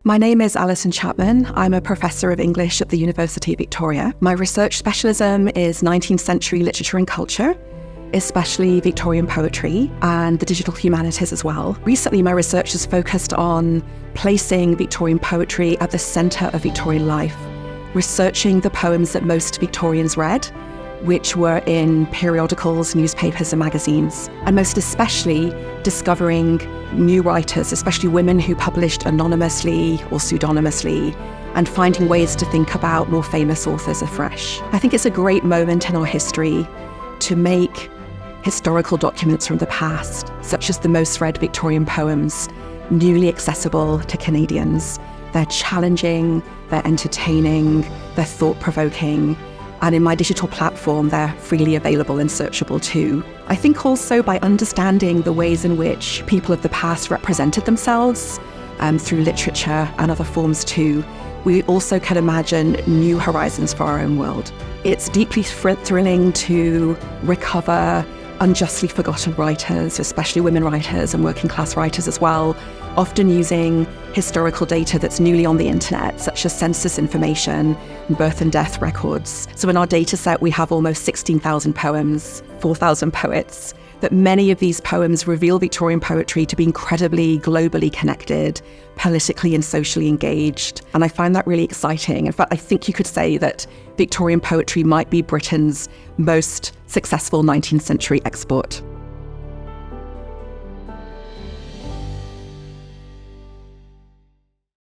My name is Alison Chapman. I'm a professor of English at the University of Victoria. My research specialism is 19th century literature and culture, especially Victorian poetry and the digital humanities as well. Recently, my research has focused on placing Victorian poetry at the centre of Victorian life, researching the poems that most Victorians read, which were in periodicals, newspapers and magazines, and most especially discovering new writers, especially women who published anonymously or pseudonymously, and finding ways to think about more famous authors afresh. I think it's a great moment in our history to make historical documents from the past, such as the most read Victorian poems, newly accessible to Canadians. They're challenging, they're entertaining, they're thought-provoking, and in my digital platform, they're freely available and searchable too. I think also by understanding the ways in which people of the past represented themselves through literature and other forms too, we also can imagine new horizons for our own world. It's deeply thrilling to recover unjustly forgotten writers, especially women writers and working class writers as well, often using historical data that's newly on the internet, such as census information and birth and death records. So in our data set, we have almost 16,000 poems, 4,000 poets, that many of these poems reveal Victorian poetry to be incredibly globally connected, politically and socially engaged. And I find that really exciting. In fact, I think you could say that Victorian poetry might be Britain's most successful 19th century export.